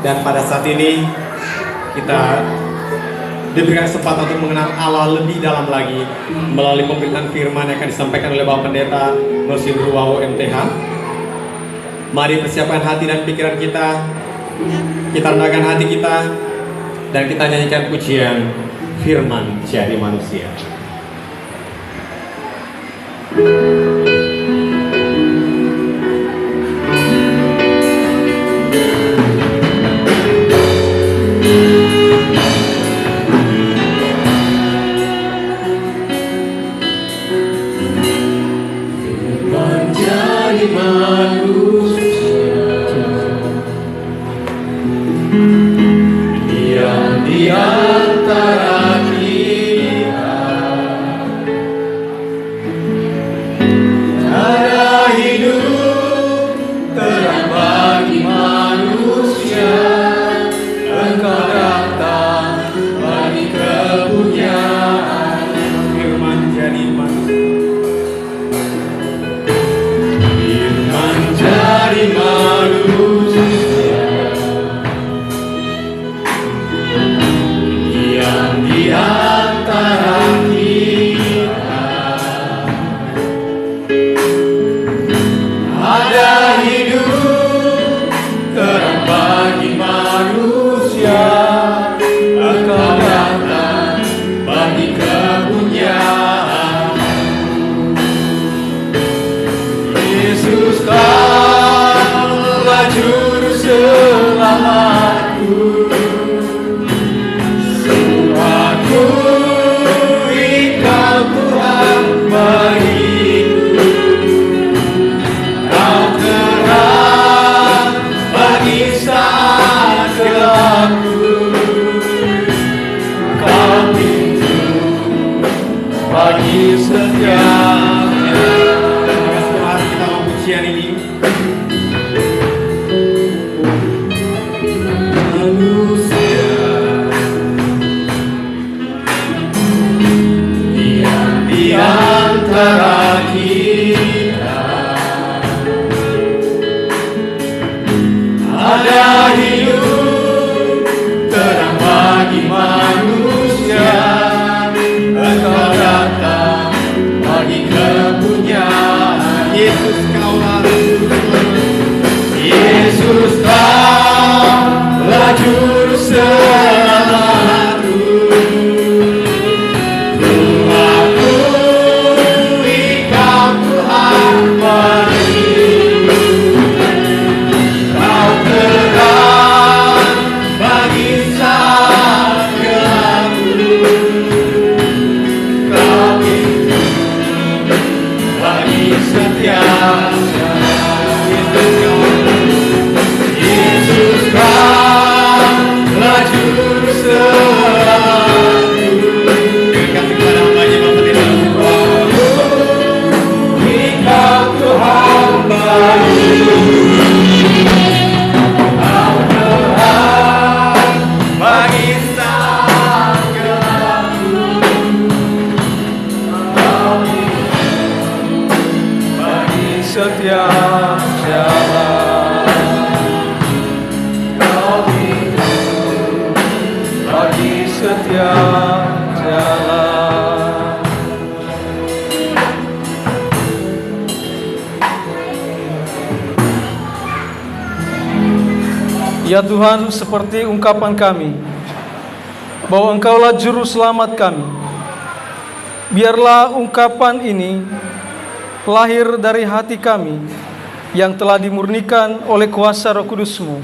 Dan pada saat ini kita diberikan kesempatan untuk mengenal Allah lebih dalam lagi melalui pemberitaan firman yang akan disampaikan oleh Bapak Pendeta Nursin Ruwawo MTH. Mari persiapkan hati dan pikiran kita rendahkan hati kita, dan kita nyanyikan pujian Firman Jadi Manusia. Ya Tuhan, seperti ungkapan kami bahwa Engkaulah juru selamat kami, biarlah ungkapan ini lahir dari hati kami yang telah dimurnikan oleh kuasa Roh Kudus-Mu,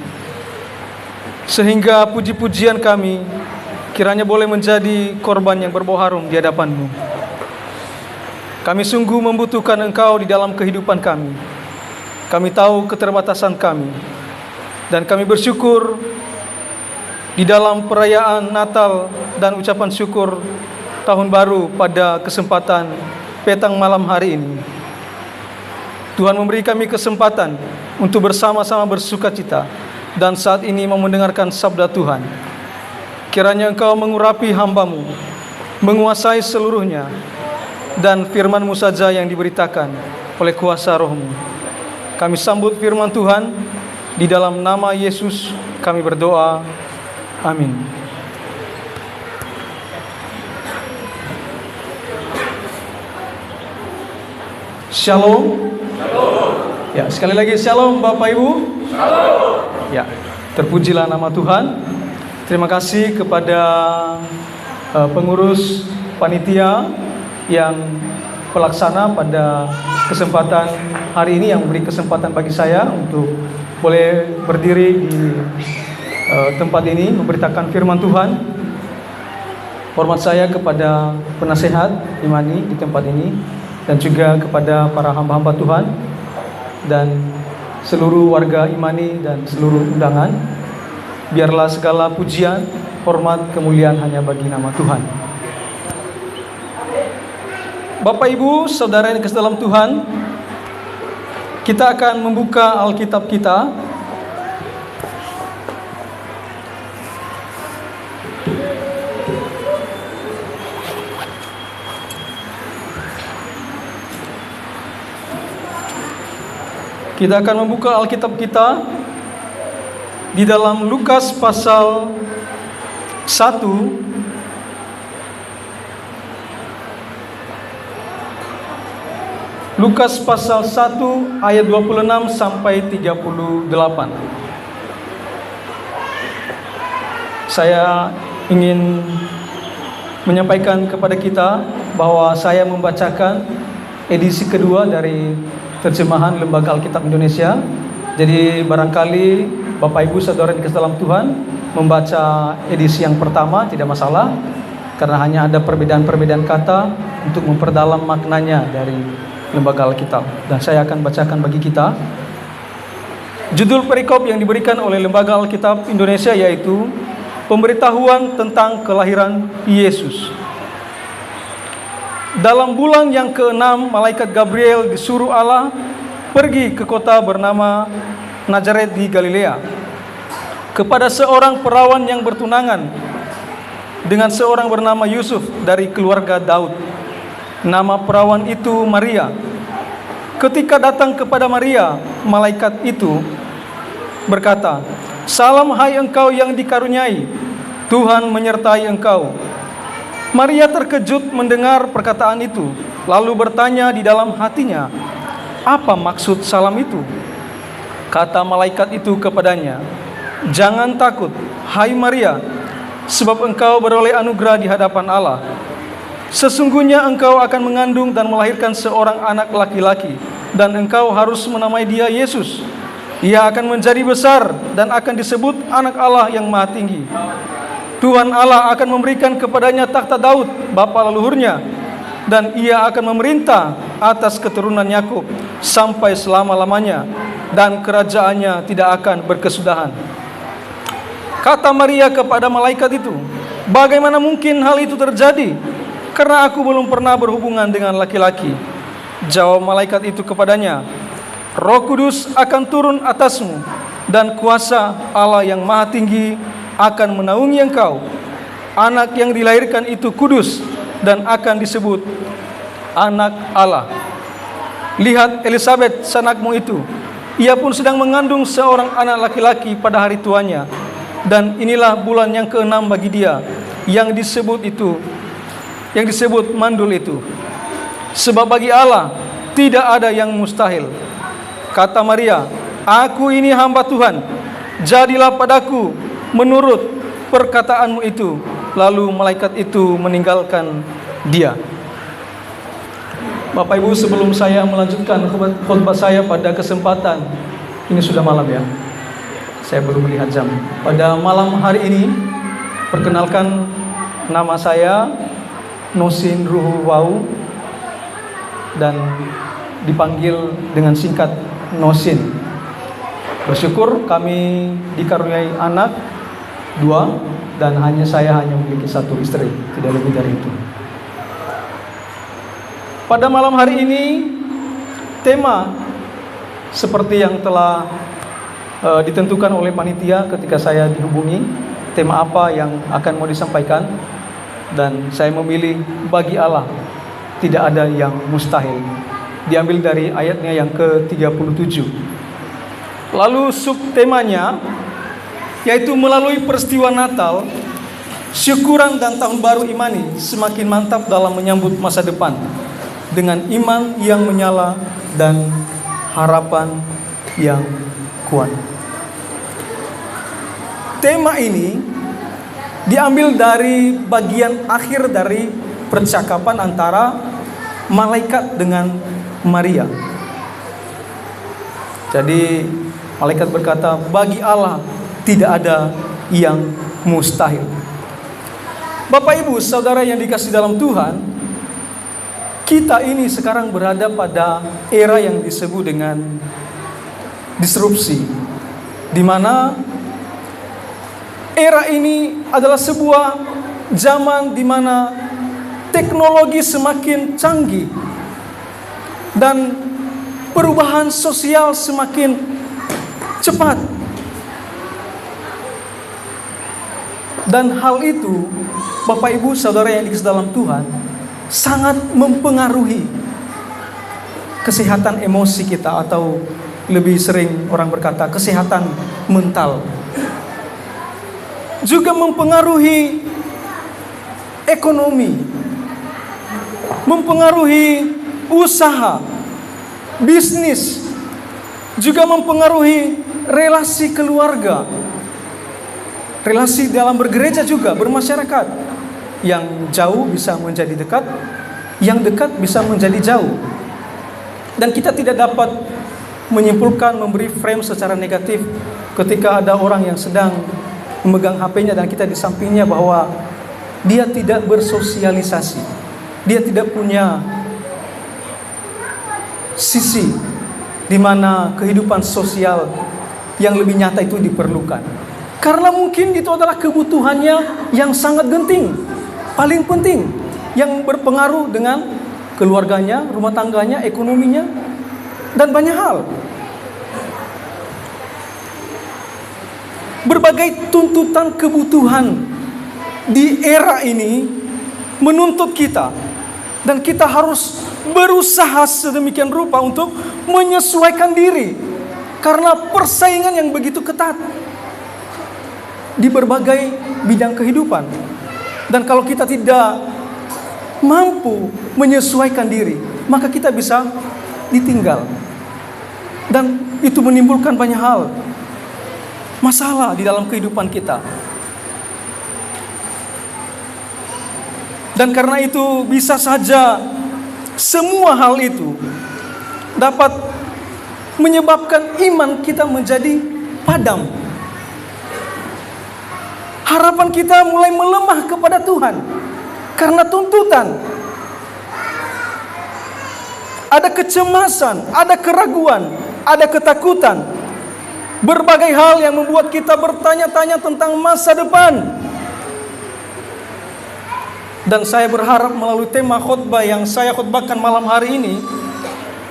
sehingga puji-pujian kami kiranya boleh menjadi korban yang berbau harum di hadapan-Mu. Kami sungguh membutuhkan Engkau di dalam kehidupan kami. Kami tahu keterbatasan kami, dan kami bersyukur di dalam perayaan Natal dan ucapan syukur Tahun Baru pada kesempatan petang malam hari ini. Tuhan memberi kami kesempatan untuk bersama-sama bersukacita dan saat ini mau mendengarkan sabda Tuhan. Kiranya Engkau mengurapi hamba-Mu, menguasai seluruhnya, dan firman-Mu saja yang diberitakan oleh kuasa Roh-Mu. Kami sambut firman Tuhan Di dalam nama Yesus kami berdoa. Amin. Shalom. Ya, sekali lagi shalom Bapak Ibu. Ya, terpujilah nama Tuhan. Terima kasih kepada pengurus panitia yang pelaksana pada kesempatan hari ini, yang memberi kesempatan bagi saya untuk boleh berdiri di tempat ini memberitakan firman Tuhan. Hormat saya kepada penasehat Imani di tempat ini, dan juga kepada para hamba-hamba Tuhan dan seluruh warga Imani dan seluruh undangan. Biarlah segala pujian, hormat, kemuliaan hanya bagi nama Tuhan. Bapak Ibu, saudara yang kasih dalam Tuhan, kita akan membuka Alkitab kita. Kita akan membuka Alkitab kita di dalam Lukas pasal 1 Lukas pasal 1 ayat 26 sampai 38. Saya ingin menyampaikan kepada kita bahwa saya membacakan edisi kedua dari terjemahan Lembaga Alkitab Indonesia. Jadi barangkali Bapak Ibu saudara di dalam Tuhan membaca edisi yang pertama tidak masalah, karena hanya ada perbedaan-perbedaan kata untuk memperdalam maknanya dari Lembaga Alkitab. Dan saya akan bacakan bagi kita. Judul perikop yang diberikan oleh Lembaga Alkitab Indonesia yaitu Pemberitahuan tentang Kelahiran Yesus. Dalam bulan yang ke-6, malaikat Gabriel disuruh Allah pergi ke kota bernama Nazaret di Galilea, kepada seorang perawan yang bertunangan dengan seorang bernama Yusuf dari keluarga Daud. Nama perawan itu Maria. Ketika datang kepada Maria, malaikat itu berkata, "Salam hai engkau yang dikaruniai, Tuhan menyertai engkau." Maria terkejut mendengar perkataan itu, lalu bertanya di dalam hatinya, "Apa maksud salam itu?" Kata malaikat itu kepadanya, "Jangan takut, hai Maria, sebab engkau beroleh anugerah di hadapan Allah. Sesungguhnya engkau akan mengandung dan melahirkan seorang anak laki-laki, dan engkau harus menamai dia Yesus. Ia akan menjadi besar dan akan disebut Anak Allah yang Maha Tinggi. Tuhan Allah akan memberikan kepadanya takhta Daud, bapa leluhurnya, dan ia akan memerintah atas keturunan Yakub sampai selama-lamanya, dan kerajaannya tidak akan berkesudahan." Kata Maria kepada malaikat itu, "Bagaimana mungkin hal itu terjadi? Karena aku belum pernah berhubungan dengan laki-laki." Jawab malaikat itu kepadanya, "Roh Kudus akan turun atasmu, dan kuasa Allah yang Maha Tinggi akan menaungi engkau. Anak yang dilahirkan itu kudus dan akan disebut Anak Allah. Lihat Elisabet sanakmu itu, ia pun sedang mengandung seorang anak laki-laki pada hari tuanya, dan inilah bulan yang ke-6 bagi dia, yang disebut mandul itu. Sebab bagi Allah tidak ada yang mustahil." Kata Maria, "Aku ini hamba Tuhan, jadilah padaku menurut perkataanmu itu." Lalu malaikat itu meninggalkan dia. Bapak Ibu, sebelum saya melanjutkan khotbah saya pada kesempatan ini, sudah malam ya, saya baru melihat jam. Pada malam hari ini, perkenalkan, nama saya Nosin Ruhuwau dan dipanggil dengan singkat Nosin. Bersyukur kami dikaruniai anak 2, dan saya hanya memiliki 1 istri, tidak lebih dari itu. Pada malam hari ini, tema seperti yang telah ditentukan oleh panitia ketika saya dihubungi, tema apa yang akan mau disampaikan, dan saya memilih bagi Allah tidak ada yang mustahil. Diambil dari ayatnya yang ke-37. Lalu subtemanya yaitu melalui peristiwa Natal, syukuran dan tahun baru imani semakin mantap dalam menyambut masa depan dengan iman yang menyala dan harapan yang kuat. Tema ini diambil dari bagian akhir dari percakapan antara malaikat dengan Maria. Jadi malaikat berkata, bagi Allah tidak ada yang mustahil. Bapak Ibu, saudara yang dikasihi dalam Tuhan, kita ini sekarang berada pada era yang disebut dengan disrupsi, di mana era ini adalah sebuah zaman di mana teknologi semakin canggih dan perubahan sosial semakin cepat. Dan hal itu, Bapak Ibu Saudara yang dikasihi dalam Tuhan, sangat mempengaruhi kesehatan emosi kita, atau lebih sering orang berkata kesehatan mental. Juga mempengaruhi ekonomi, mempengaruhi usaha, bisnis, juga mempengaruhi relasi keluarga, relasi dalam bergereja juga, bermasyarakat. Yang jauh bisa menjadi dekat, yang dekat bisa menjadi jauh. Dan kita tidak dapat menyimpulkan, memberi frame secara negatif ketika ada orang yang sedang memegang HP-nya dan kita di sampingnya, bahwa dia tidak bersosialisasi, dia tidak punya sisi di mana kehidupan sosial yang lebih nyata itu diperlukan. Karena mungkin itu adalah kebutuhannya yang sangat genting, paling penting, yang berpengaruh dengan keluarganya, rumah tangganya, ekonominya, dan banyak hal. Berbagai tuntutan kebutuhan di era ini menuntut kita, dan kita harus berusaha sedemikian rupa untuk menyesuaikan diri karena persaingan yang begitu ketat di berbagai bidang kehidupan. Dan kalau kita tidak mampu menyesuaikan diri, maka kita bisa ditinggal. Dan itu menimbulkan banyak hal, masalah di dalam kehidupan kita. Dan karena itu bisa saja semua hal itu dapat menyebabkan iman kita menjadi padam. Harapan kita mulai melemah kepada Tuhan karena tuntutan. Ada kecemasan, ada keraguan, ada ketakutan. Berbagai hal yang membuat kita bertanya-tanya tentang masa depan. Dan saya berharap melalui tema khotbah yang saya khotbahkan malam hari ini,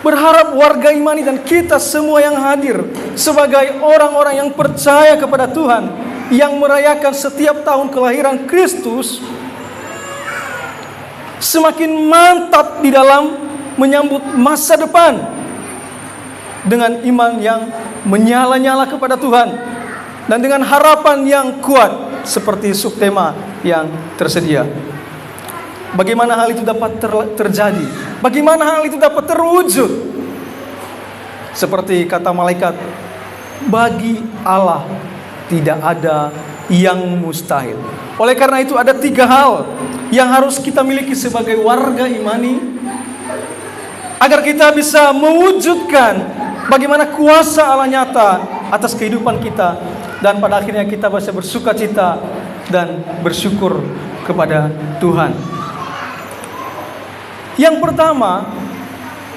berharap warga imani dan kita semua yang hadir sebagai orang-orang yang percaya kepada Tuhan, yang merayakan setiap tahun kelahiran Kristus, semakin mantap di dalam menyambut masa depan dengan iman yang menyala-nyala kepada Tuhan dan dengan harapan yang kuat seperti subtema yang tersedia. Bagaimana hal itu dapat terjadi? Bagaimana hal itu dapat terwujud? Seperti kata malaikat, bagi Allah tidak ada yang mustahil. Oleh karena itu ada 3 hal yang harus kita miliki sebagai warga imani agar kita bisa mewujudkan bagaimana kuasa Allah nyata atas kehidupan kita, dan pada akhirnya kita bisa bersukacita dan bersyukur kepada Tuhan. Yang pertama,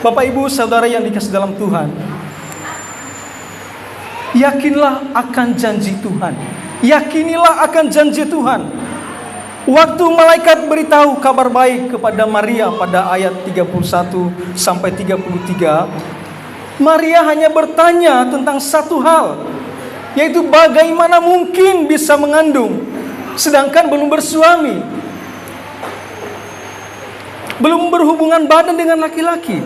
Bapak Ibu Saudara yang dikasihi dalam Tuhan, yakinlah akan janji Tuhan. Yakinilah akan janji Tuhan. Waktu malaikat beritahu kabar baik kepada Maria pada ayat 31 sampai 33, Maria hanya bertanya tentang satu hal, yaitu bagaimana mungkin bisa mengandung sedangkan belum bersuami, belum berhubungan badan dengan laki-laki.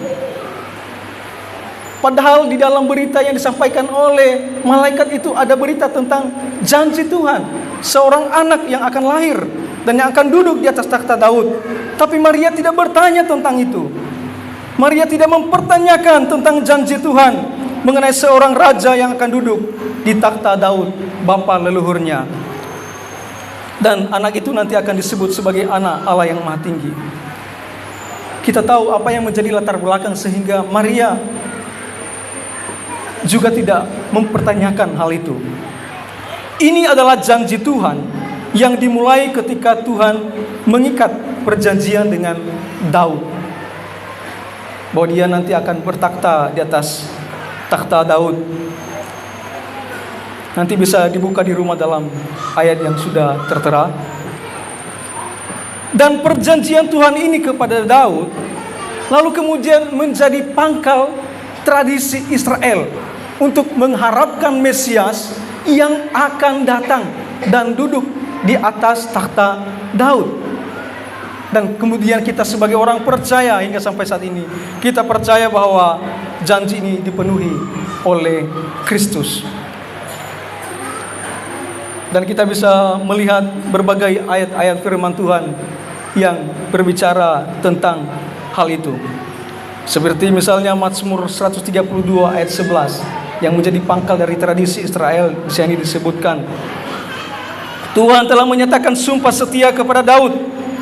Padahal di dalam berita yang disampaikan oleh malaikat itu ada berita tentang janji Tuhan, seorang anak yang akan lahir dan yang akan duduk di atas takhta Daud. Tapi Maria tidak bertanya tentang itu. Maria tidak mempertanyakan tentang janji Tuhan mengenai seorang raja yang akan duduk di takhta Daud, bapa leluhurnya. Dan anak itu nanti akan disebut sebagai anak Allah yang Maha Tinggi. Kita tahu apa yang menjadi latar belakang sehingga Maria juga tidak mempertanyakan hal itu. Ini adalah janji Tuhan yang dimulai ketika Tuhan mengikat perjanjian dengan Daud, bahwa dia nanti akan bertakhta di atas takhta Daud. Nanti bisa dibuka di rumah dalam ayat yang sudah tertera. Dan perjanjian Tuhan ini kepada Daud lalu kemudian menjadi pangkal tradisi Israel untuk mengharapkan Mesias yang akan datang dan duduk di atas takhta Daud. Dan kemudian kita sebagai orang percaya hingga sampai saat ini, kita percaya bahwa janji ini dipenuhi oleh Kristus. Dan kita bisa melihat berbagai ayat-ayat firman Tuhan yang berbicara tentang hal itu. Seperti misalnya Mazmur 132 ayat 11 yang menjadi pangkal dari tradisi Israel. Di sini disebutkan, Tuhan telah menyatakan sumpah setia kepada Daud,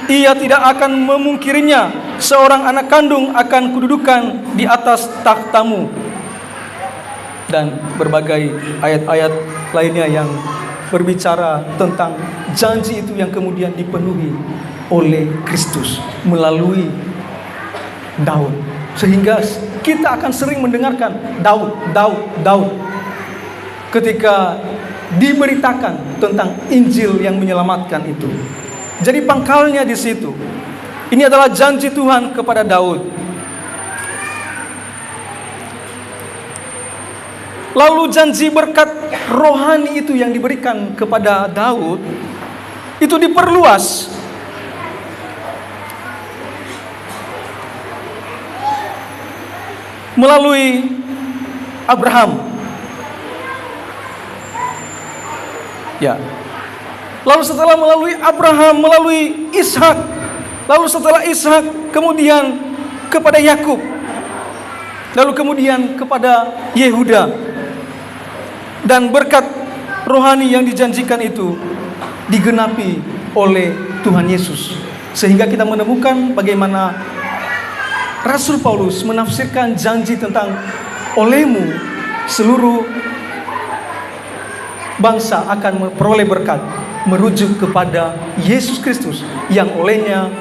ia tidak akan memungkirinya, seorang anak kandung akan kududukan di atas takhtamu. Dan berbagai ayat-ayat lainnya yang berbicara tentang janji itu yang kemudian dipenuhi oleh Kristus melalui Daud. Sehingga kita akan sering mendengarkan Daud, Daud, Daud ketika diberitakan tentang Injil yang menyelamatkan itu. Jadi pangkalnya di situ. Ini adalah janji Tuhan kepada Daud. Lalu janji berkat rohani itu yang diberikan kepada Daud itu diperluas melalui Abraham. Ya. Lalu setelah melalui Abraham, melalui Ishak, lalu setelah Ishak kemudian kepada Yakub, lalu kemudian kepada Yehuda. Dan berkat rohani yang dijanjikan itu digenapi oleh Tuhan Yesus. Sehingga kita menemukan bagaimana Rasul Paulus menafsirkan janji tentang olehmu seluruh bangsa akan memperoleh berkat, merujuk kepada Yesus Kristus yang olehnya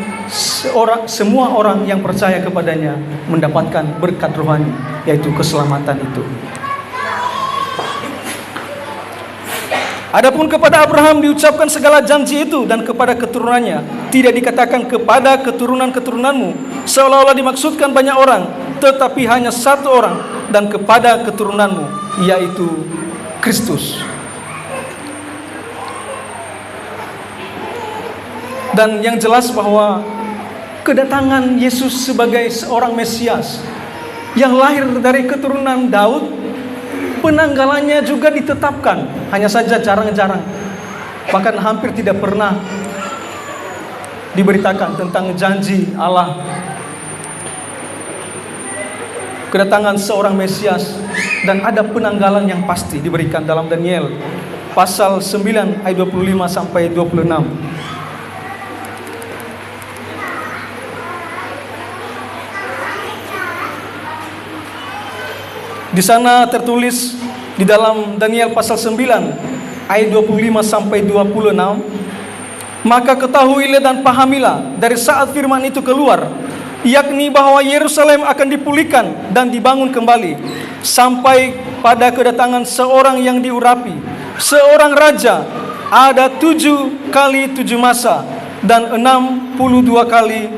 semua orang yang percaya kepadanya mendapatkan berkat rohani, yaitu keselamatan itu. Adapun kepada Abraham diucapkan segala janji itu, dan kepada keturunannya, tidak dikatakan kepada keturunan-keturunanmu, seolah-olah dimaksudkan banyak orang, tetapi hanya satu orang, dan kepada keturunanmu, yaitu Kristus. Dan yang jelas bahwa kedatangan Yesus sebagai seorang Mesias yang lahir dari keturunan Daud, penanggalannya juga ditetapkan, hanya saja jarang-jarang, bahkan hampir tidak pernah diberitakan tentang janji Allah kedatangan seorang Mesias. Dan ada penanggalan yang pasti diberikan dalam Daniel pasal 9 ayat 25 sampai 26. Di sana tertulis di dalam Daniel pasal 9 ayat 25 sampai 26, maka ketahuilah dan pahamilah dari saat firman itu keluar, yakni bahwa Yerusalem akan dipulihkan dan dibangun kembali, sampai pada kedatangan seorang yang diurapi, seorang raja, ada 7 kali 7 masa dan 62 kali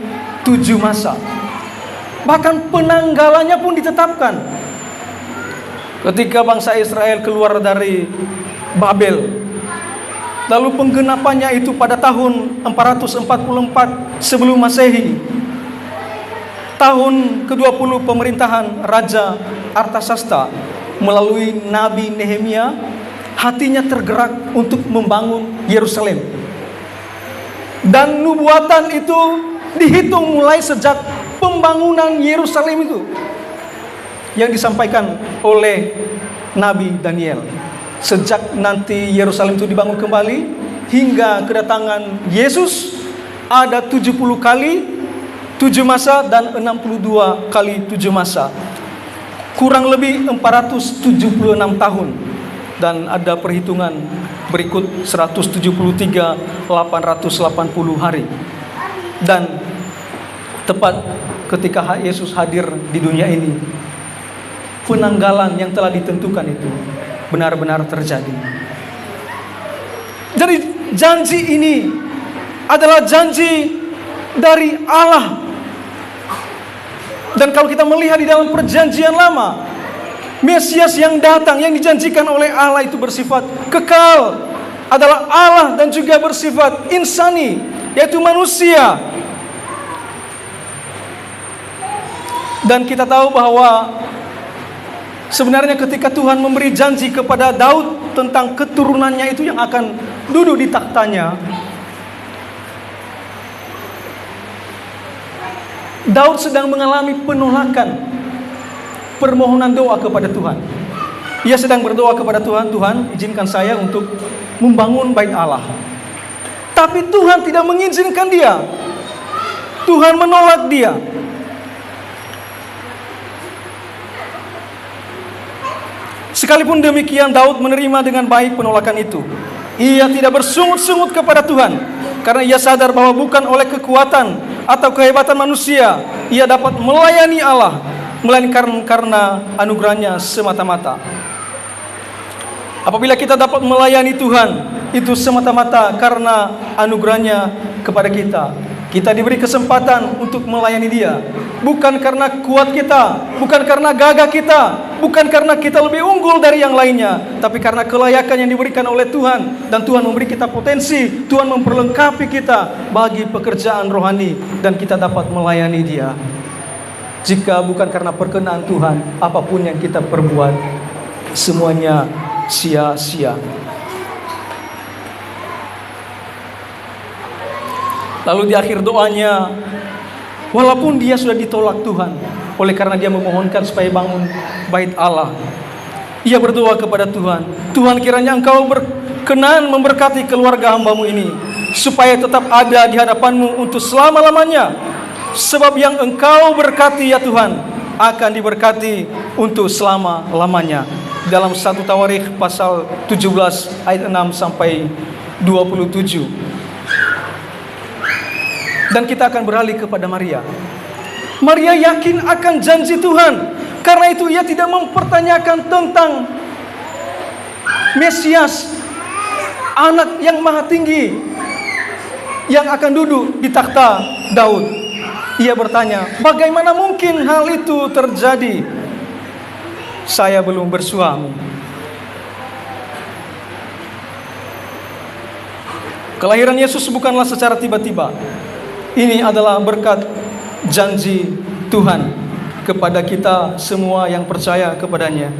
7 masa. Bahkan penanggalannya pun ditetapkan. Ketika bangsa Israel keluar dari Babel, lalu penggenapannya itu pada tahun 444 sebelum Masehi. tahun ke-20 pemerintahan Raja Artasasta melalui Nabi Nehemia, hatinya tergerak untuk membangun Yerusalem. Dan nubuatan itu dihitung mulai sejak pembangunan Yerusalem itu yang disampaikan oleh Nabi Daniel. Sejak nanti Yerusalem itu dibangun kembali hingga kedatangan Yesus, ada 70 kali 7 masa dan 62 kali 7 masa. Kurang lebih 476 tahun. Dan ada perhitungan berikut 173.880 hari. Dan tepat ketika Yesus hadir di dunia ini, penanggalan yang telah ditentukan itu benar-benar terjadi. Jadi janji ini adalah janji dari Allah. Dan kalau kita melihat di dalam perjanjian lama, Mesias yang datang, yang dijanjikan oleh Allah itu bersifat kekal, adalah Allah dan juga bersifat insani, yaitu manusia. Dan kita tahu bahwa sebenarnya ketika Tuhan memberi janji kepada Daud tentang keturunannya itu yang akan duduk di taktanya, Daud sedang mengalami penolakan permohonan doa kepada Tuhan. Ia sedang berdoa kepada Tuhan, Tuhan izinkan saya untuk membangun bait Allah. Tapi Tuhan tidak mengizinkan dia. Tuhan menolak dia. Sekalipun demikian, Daud menerima dengan baik penolakan itu. Ia tidak bersungut-sungut kepada Tuhan, karena ia sadar bahwa bukan oleh kekuatan atau kehebatan manusia ia dapat melayani Allah, melainkan karena anugerahnya semata-mata. Apabila kita dapat melayani Tuhan, itu semata-mata karena anugerahnya kepada kita. Kita diberi kesempatan untuk melayani Dia, bukan karena kuat kita, bukan karena gagah kita, bukan karena kita lebih unggul dari yang lainnya, tapi karena kelayakan yang diberikan oleh Tuhan. Dan Tuhan memberi kita potensi, Tuhan memperlengkapi kita bagi pekerjaan rohani, dan kita dapat melayani Dia. Jika bukan karena perkenan Tuhan, apapun yang kita perbuat, semuanya sia-sia. Lalu di akhir doanya, walaupun dia sudah ditolak Tuhan, oleh karena dia memohonkan supaya bangun bait Allah, ia berdoa kepada Tuhan, Tuhan kiranya Engkau berkenan memberkati keluarga hamba-Mu ini, supaya tetap ada di hadapan-Mu untuk selama-lamanya. Sebab yang Engkau berkati ya Tuhan, akan diberkati untuk selama-lamanya. Dalam 1 Tawarikh pasal 17 ayat 6 sampai 27. Dan kita akan beralih kepada Maria. Maria yakin akan janji Tuhan. Karena itu ia tidak mempertanyakan tentang Mesias, anak yang maha tinggi, yang akan duduk di takhta Daud. Ia bertanya, bagaimana mungkin hal itu terjadi? Saya belum bersuami. Kelahiran Yesus bukanlah secara tiba-tiba. Ini adalah berkat janji Tuhan kepada kita semua yang percaya kepadanya.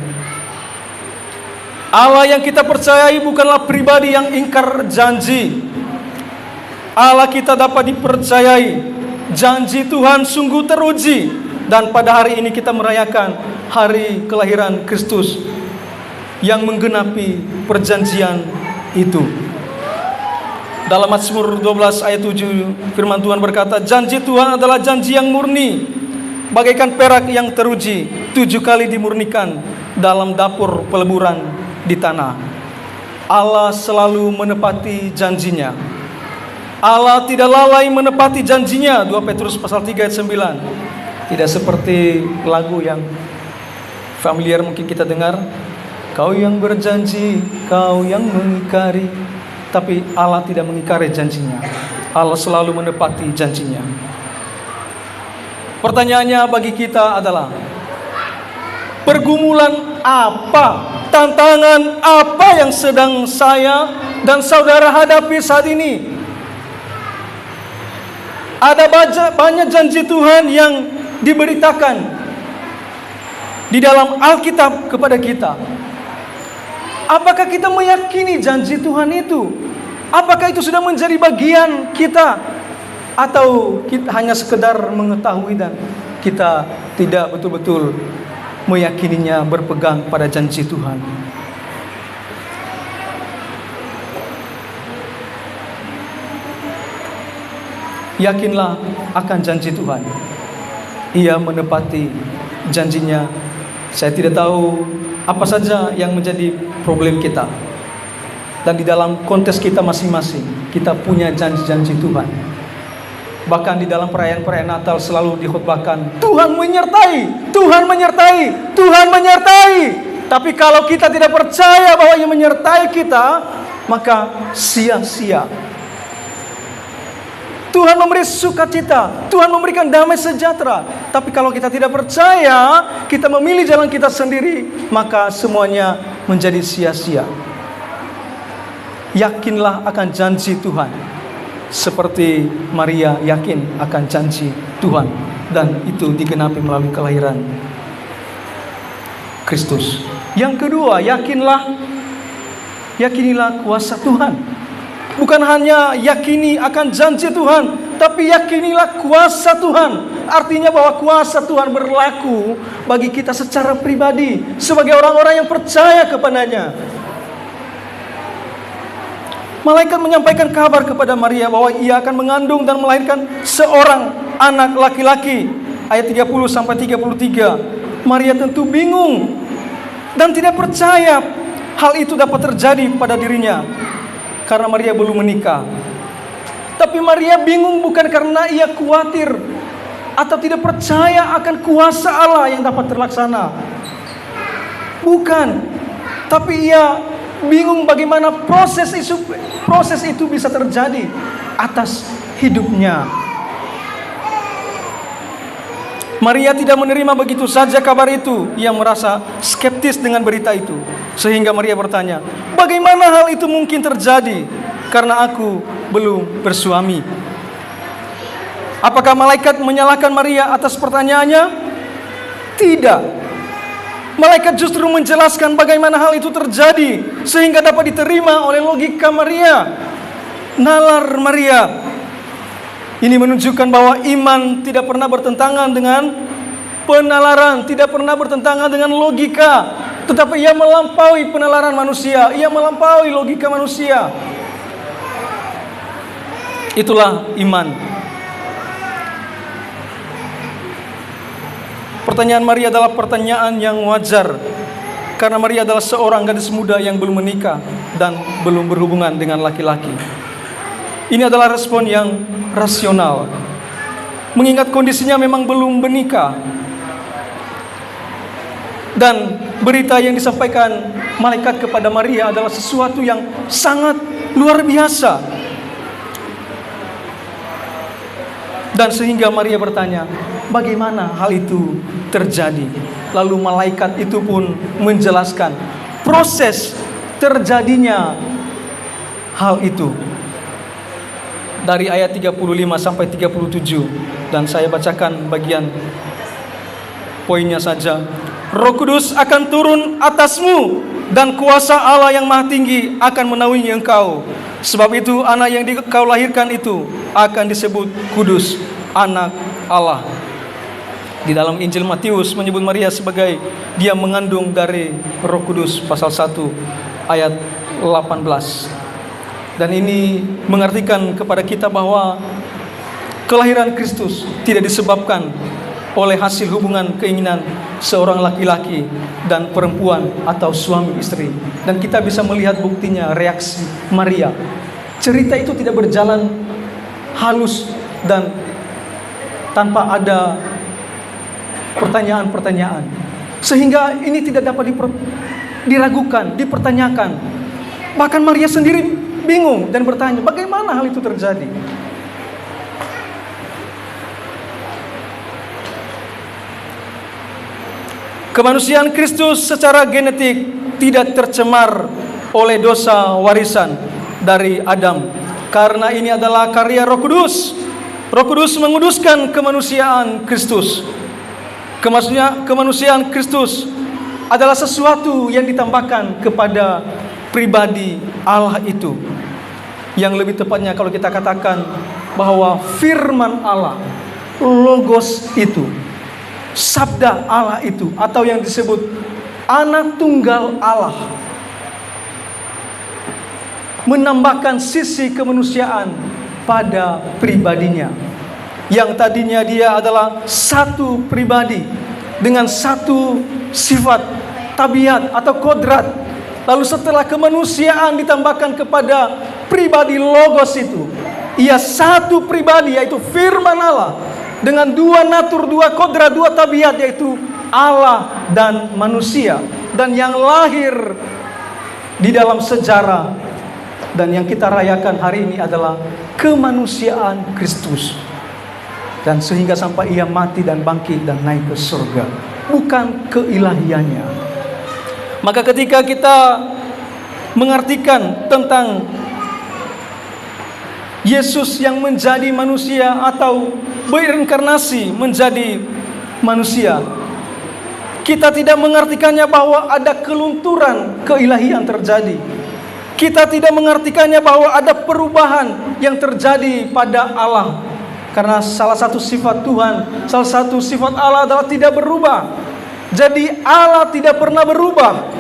Allah yang kita percayai bukanlah pribadi yang ingkar janji. Allah kita dapat dipercayai. Janji Tuhan sungguh teruji. Dan pada hari ini kita merayakan hari kelahiran Kristus yang menggenapi perjanjian itu. Dalam Mazmur 12 ayat 7 firman Tuhan berkata, janji Tuhan adalah janji yang murni, bagaikan perak yang teruji, 7 kali dimurnikan dalam dapur peleburan di tanah. Allah selalu menepati janjinya. Allah tidak lalai menepati janjinya. 2 Petrus pasal 3 ayat 9. Tidak seperti lagu yang familiar mungkin kita dengar, Kau yang berjanji, Kau yang mengingkari. Tapi Allah tidak mengingkari janjinya. Allah selalu menepati janjinya. Pertanyaannya bagi kita adalah, pergumulan apa, tantangan apa yang sedang saya dan saudara hadapi saat ini? Ada banyak janji Tuhan yang diberitakan di dalam Alkitab kepada kita. Apakah kita meyakini janji Tuhan itu? Apakah itu sudah menjadi bagian kita? Atau kita hanya sekedar mengetahui dan kita tidak betul-betul meyakininya, berpegang pada janji Tuhan? Yakinlah akan janji Tuhan. Ia menepati janjinya. Saya tidak tahu apa saja yang menjadi problem kita. Dan di dalam konteks kita masing-masing, kita punya janji-janji Tuhan. Bahkan di dalam perayaan-perayaan Natal selalu dikhotbahkan, Tuhan menyertai, Tuhan menyertai, Tuhan menyertai. Tapi kalau kita tidak percaya bahwa Ia menyertai kita, maka sia-sia. Tuhan memberi sukacita, Tuhan memberikan damai sejahtera. Tapi kalau kita tidak percaya, kita memilih jalan kita sendiri, maka semuanya menjadi sia-sia. Yakinlah akan janji Tuhan, seperti Maria yakin akan janji Tuhan, dan itu digenapi melalui kelahiran Kristus. Yang kedua, yakinilah kuasa Tuhan. Bukan hanya yakini akan janji Tuhan, tapi yakinilah kuasa Tuhan. Artinya bahwa kuasa Tuhan berlaku bagi kita secara pribadi, sebagai orang-orang yang percaya kepadanya. Malaikat menyampaikan kabar kepada Maria bahwa ia akan mengandung dan melahirkan seorang anak laki-laki. Ayat 30-33. Maria tentu bingung dan tidak percaya hal itu dapat terjadi pada dirinya, karena Maria belum menikah. Tapi Maria bingung bukan karena ia khawatir atau tidak percaya akan kuasa Allah yang dapat terlaksana. Bukan. Tapi ia bingung bagaimana proses itu bisa terjadi atas hidupnya. Maria tidak menerima begitu saja kabar itu. Ia merasa skeptis dengan berita itu. Sehingga Maria bertanya, bagaimana hal itu mungkin terjadi? Karena aku belum bersuami. Apakah malaikat menyalahkan Maria atas pertanyaannya? Tidak. Malaikat justru menjelaskan bagaimana hal itu terjadi, sehingga dapat diterima oleh logika Maria, nalar Maria. Ini menunjukkan bahwa iman tidak pernah bertentangan dengan penalaran, tidak pernah bertentangan dengan logika, tetapi ia melampaui penalaran manusia, ia melampaui logika manusia. Itulah iman. Pertanyaan Maria adalah pertanyaan yang wajar, karena Maria adalah seorang gadis muda yang belum menikah dan belum berhubungan dengan laki-laki. Ini adalah respon yang rasional, mengingat kondisinya memang belum menikah. Dan berita yang disampaikan malaikat kepada Maria adalah sesuatu yang sangat luar biasa. Dan sehingga Maria bertanya, bagaimana hal itu terjadi? Lalu malaikat itu pun menjelaskan proses terjadinya hal itu. Dari ayat 35 sampai 37. Dan saya bacakan bagian poinnya saja. Roh Kudus akan turun atasmu, dan kuasa Allah yang Maha Tinggi akan menaungi engkau. Sebab itu anak yang kau lahirkan itu akan disebut kudus, anak Allah. Di dalam Injil Matius menyebut Maria sebagai dia mengandung dari Roh Kudus, pasal 1 ayat 18. Dan ini mengartikan kepada kita bahwa kelahiran Kristus tidak disebabkan oleh hasil hubungan keinginan seorang laki-laki dan perempuan atau suami istri. Dan kita bisa melihat buktinya, reaksi Maria. Cerita itu tidak berjalan halus dan tanpa ada pertanyaan-pertanyaan, sehingga ini tidak dapat diragukan, dipertanyakan. Bahkan Maria sendiri bingung dan bertanya, bagaimana hal itu terjadi? Kemanusiaan Kristus secara genetik tidak tercemar oleh dosa warisan dari Adam, karena ini adalah karya Roh Kudus. Roh Kudus menguduskan kemanusiaan Kristus Kemanusiaan Kristus adalah sesuatu yang ditambahkan kepada pribadi Allah itu. Yang lebih tepatnya kalau kita katakan bahwa firman Allah, logos itu, sabda Allah itu, atau yang disebut anak tunggal Allah, menambahkan sisi kemanusiaan pada pribadinya. Yang tadinya dia adalah satu pribadi dengan satu sifat, tabiat atau kodrat. Lalu setelah kemanusiaan ditambahkan kepada pribadi logos itu, ia satu pribadi, yaitu firman Allah, dengan dua natur, dua kodrat, dua tabiat, yaitu Allah dan manusia. Dan yang lahir di dalam sejarah dan yang kita rayakan hari ini adalah kemanusiaan Kristus. Dan sehingga sampai ia mati dan bangkit dan naik ke surga, bukan keilahiannya. Maka ketika kita mengartikan tentang Yesus yang menjadi manusia atau berinkarnasi menjadi manusia, kita tidak mengartikannya bahwa ada kelunturan keilahian terjadi. Kita tidak mengartikannya bahwa ada perubahan yang terjadi pada Allah. Karena salah satu sifat Tuhan, salah satu sifat Allah adalah tidak berubah. Jadi Allah tidak pernah berubah.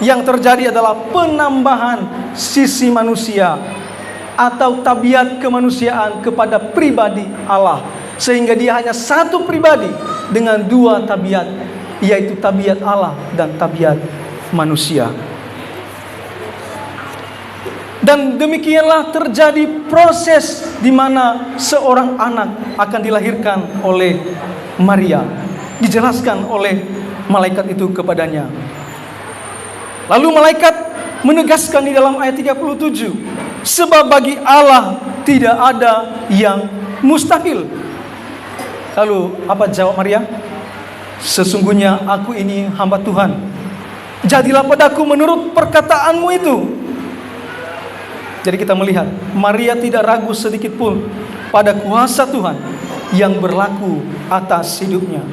Yang terjadi adalah penambahan sisi manusia atau tabiat kemanusiaan kepada pribadi Allah. Sehingga dia hanya satu pribadi dengan dua tabiat, yaitu tabiat Allah dan tabiat manusia. Dan demikianlah terjadi proses di mana seorang anak akan dilahirkan oleh Maria. Dijelaskan oleh malaikat itu kepadanya. Lalu malaikat menegaskan di dalam ayat 37, sebab bagi Allah tidak ada yang mustahil. Lalu apa jawab Maria? Sesungguhnya aku ini hamba Tuhan. Jadilah padaku menurut perkataanmu itu. Jadi kita melihat Maria tidak ragu sedikit pun pada kuasa Tuhan yang berlaku atas hidupnya.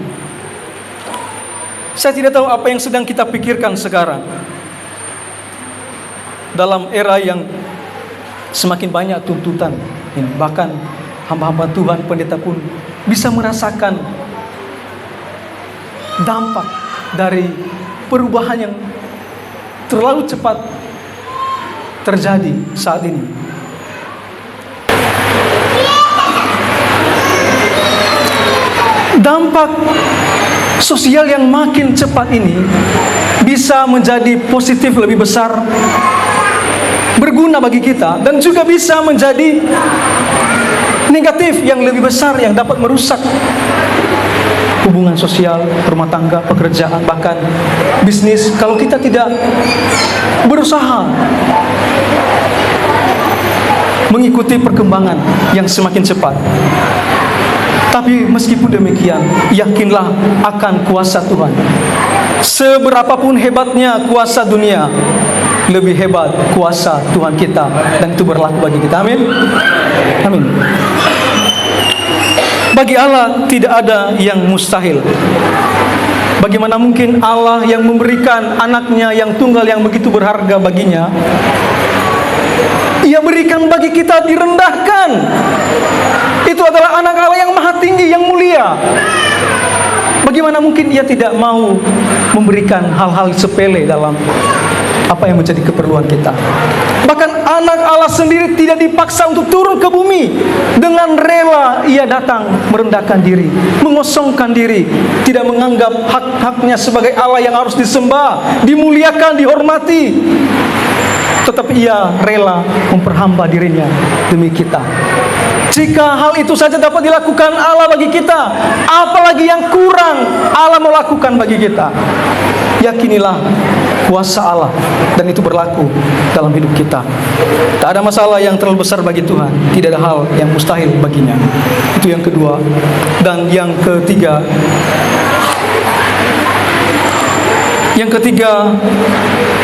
Saya tidak tahu apa yang sedang kita pikirkan sekarang. Dalam era yang semakin banyak tuntutan, bahkan hamba-hamba Tuhan, pendeta pun bisa merasakan dampak dari perubahan yang terlalu cepat terjadi saat ini. Dampak sosial yang makin cepat ini bisa menjadi positif lebih besar, berguna bagi kita, dan juga bisa menjadi negatif yang lebih besar yang dapat merusak hubungan sosial, rumah tangga, pekerjaan, bahkan bisnis kalau kita tidak berusaha mengikuti perkembangan yang semakin cepat. Tapi meskipun demikian, yakinlah akan kuasa Tuhan. Seberapapun hebatnya kuasa dunia, lebih hebat kuasa Tuhan kita, dan itu berlaku bagi kita. Amin. Amin. Bagi Allah tidak ada yang mustahil. Bagaimana mungkin Allah yang memberikan anaknya yang tunggal yang begitu berharga baginya, Ia berikan bagi kita direndahkan. Itu adalah anak Allah yang maha tinggi, yang mulia. Bagaimana mungkin Ia tidak mau memberikan hal-hal sepele dalam apa yang menjadi keperluan kita. Bahkan anak Allah sendiri tidak dipaksa untuk turun ke bumi. Dengan rela Ia datang merendahkan diri, mengosongkan diri, tidak menganggap hak-haknya sebagai Allah yang harus disembah, dimuliakan, dihormati. Tetapi Ia rela memperhamba dirinya demi kita. Jika hal itu saja dapat dilakukan Allah bagi kita, apalagi yang kurang Allah mau lakukan bagi kita. Yakinilah kuasa Allah, dan itu berlaku dalam hidup kita. Tak ada masalah yang terlalu besar bagi Tuhan. Tidak ada hal yang mustahil baginya. Itu yang kedua. Dan yang ketiga,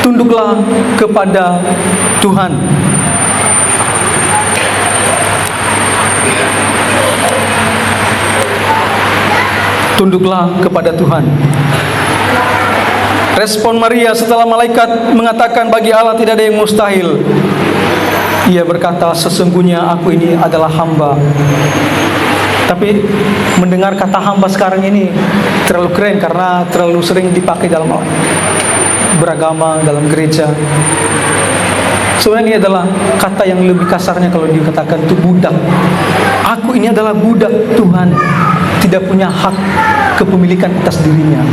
tunduklah kepada Tuhan. tunduklah kepada Tuhan. Respon Maria setelah malaikat mengatakan bagi Allah tidak ada yang mustahil. Ia berkata, sesungguhnya aku ini adalah hamba. Tapi mendengar kata hamba sekarang ini terlalu keren karena terlalu sering dipakai dalam beragama, dalam gereja. Sebenarnya ini adalah kata yang lebih kasarnya kalau dikatakan itu budak. Aku ini adalah budak Tuhan, tidak punya hak kepemilikan atas dirinya.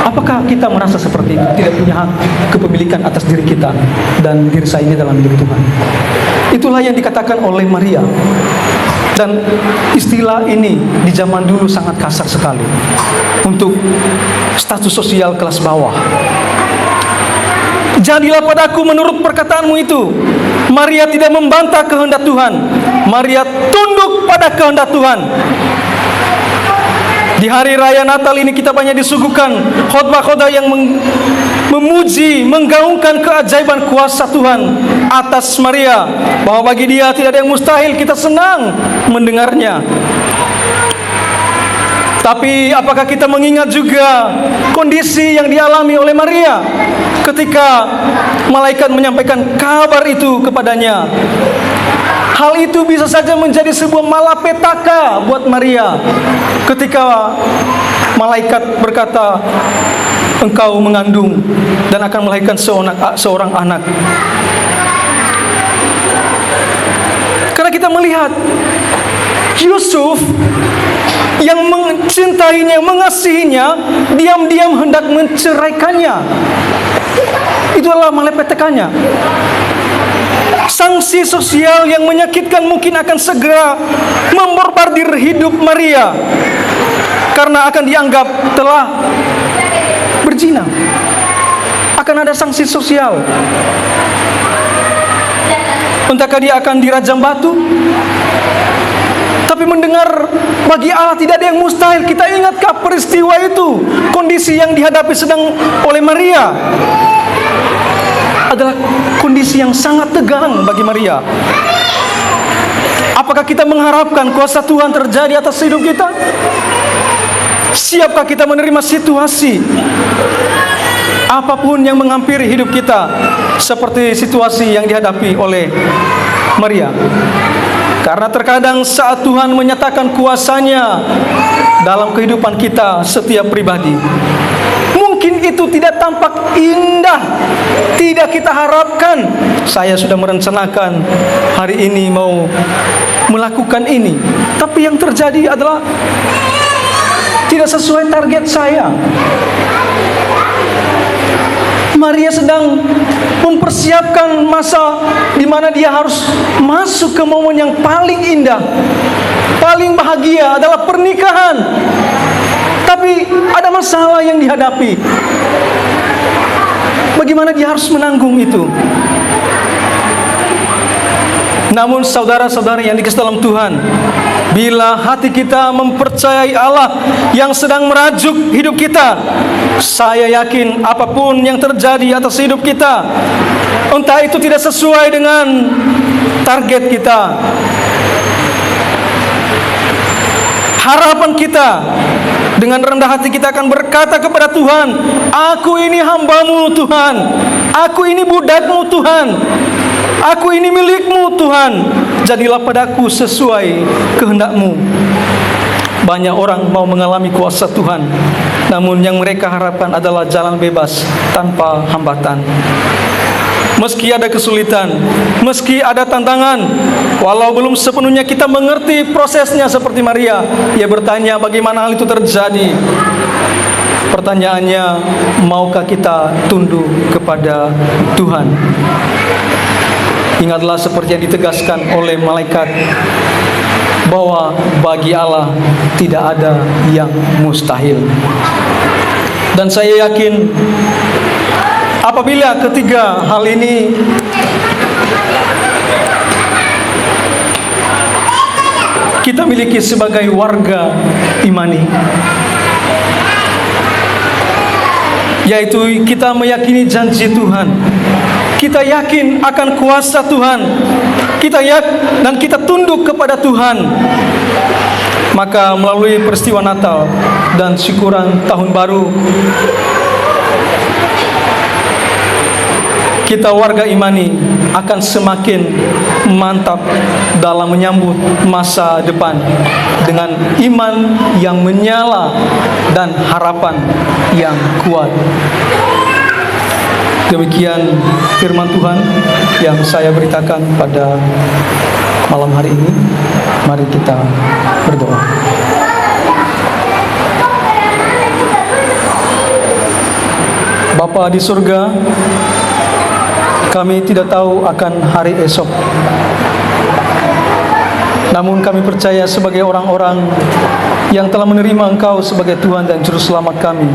Apakah kita merasa seperti itu? Tidak punya hak kepemilikan atas diri kita dan diri saya ini dalam hidup Tuhan. Itulah yang dikatakan oleh Maria. Dan istilah ini di zaman dulu sangat kasar sekali untuk status sosial kelas bawah. Jadilah padaku menurut perkataanmu itu. Maria tidak membantah kehendak Tuhan. Maria tunduk pada kehendak Tuhan. Di hari raya Natal ini kita banyak disuguhkan khotbah-khotbah yang memuji, menggaungkan keajaiban kuasa Tuhan atas Maria, bahwa bagi dia tidak ada yang mustahil. Kita senang mendengarnya. Tapi apakah kita mengingat juga kondisi yang dialami oleh Maria ketika malaikat menyampaikan kabar itu kepadanya? Hal itu bisa saja menjadi sebuah malapetaka buat Maria ketika malaikat berkata, engkau mengandung dan akan melahirkan seorang anak. Karena kita melihat Yusuf yang mencintainya, mengasihinya, diam-diam hendak menceraikannya. Itu adalah malapetakanya. Sanksi sosial yang menyakitkan mungkin akan segera membombardir hidup Maria karena akan dianggap telah berzina. Akan ada sanksi sosial. Entahkah dia akan dirajam batu? Tapi mendengar bagi Allah tidak ada yang mustahil. Kita ingatkah peristiwa itu? Kondisi yang dihadapi sedang oleh Maria adalah kondisi yang sangat tegang bagi Maria. Apakah kita mengharapkan kuasa Tuhan terjadi atas hidup kita? Siapkah kita menerima situasi apapun yang menghampiri hidup kita seperti situasi yang dihadapi oleh Maria? Karena terkadang saat Tuhan menyatakan kuasanya dalam kehidupan kita setiap pribadi, mungkin itu tidak tampak indah, tidak kita harapkan. Saya sudah merencanakan hari ini mau melakukan ini, tapi yang terjadi adalah tidak sesuai target saya. Maria sedang mempersiapkan masa di mana dia harus masuk ke momen yang paling indah, paling bahagia adalah pernikahan. Tapi ada masalah yang dihadapi. Bagaimana dia harus menanggung itu? Namun saudara-saudara yang dikasihi dalam Tuhan, bila hati kita mempercayai Allah yang sedang merajuk hidup kita, saya yakin apapun yang terjadi atas hidup kita, entah itu tidak sesuai dengan target kita, harapan kita, dengan rendah hati kita akan berkata kepada Tuhan, aku ini hambamu Tuhan, aku ini budakmu Tuhan, aku ini milikmu Tuhan, jadilah padaku sesuai kehendakmu. Banyak orang mau mengalami kuasa Tuhan, namun yang mereka harapkan adalah jalan bebas tanpa hambatan. Meski ada kesulitan, meski ada tantangan, walau belum sepenuhnya kita mengerti prosesnya seperti Maria, ia bertanya bagaimana hal itu terjadi. Pertanyaannya, maukah kita tunduk kepada Tuhan? Ingatlah seperti yang ditegaskan oleh malaikat, bahwa bagi Allah tidak ada yang mustahil. Dan saya yakin apabila ketiga hal ini kita miliki sebagai warga imani, yaitu kita meyakini janji Tuhan, kita yakin akan kuasa Tuhan, dan kita tunduk kepada Tuhan, Maka melalui peristiwa Natal dan syukuran Tahun Baru, kita warga Imani akan semakin mantap dalam menyambut masa depan dengan iman yang menyala dan harapan yang kuat. Demikian firman Tuhan yang saya beritakan pada malam hari ini. Mari kita berdoa. Bapa di surga, kami tidak tahu akan hari esok. Namun kami percaya sebagai orang-orang yang telah menerima Engkau sebagai Tuhan dan Juru Selamat kami,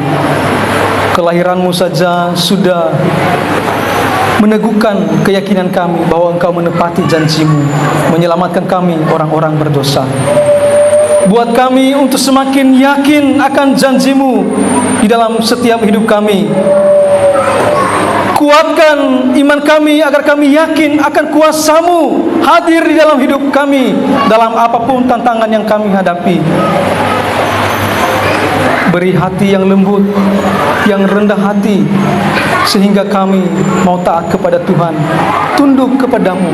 kelahiran-Mu saja sudah meneguhkan keyakinan kami bahwa Engkau menepati janji-Mu menyelamatkan kami orang-orang berdosa. Buat kami untuk semakin yakin akan janji-Mu di dalam setiap hidup kami. Kuatkan iman kami agar kami yakin akan kuasa-Mu hadir di dalam hidup kami dalam apapun tantangan yang kami hadapi. Beri hati yang lembut, yang rendah hati, sehingga kami mau taat kepada Tuhan, tunduk kepadamu.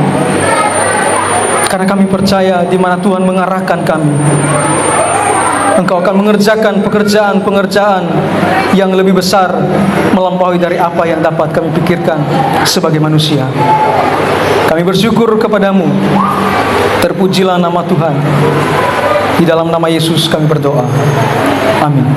Karena kami percaya di mana Tuhan mengarahkan kami, Engkau akan mengerjakan pekerjaan-pekerjaan yang lebih besar melampaui dari apa yang dapat kami pikirkan sebagai manusia. Kami bersyukur kepadamu. Terpujilah nama Tuhan. Di dalam nama Yesus kami berdoa. Amin.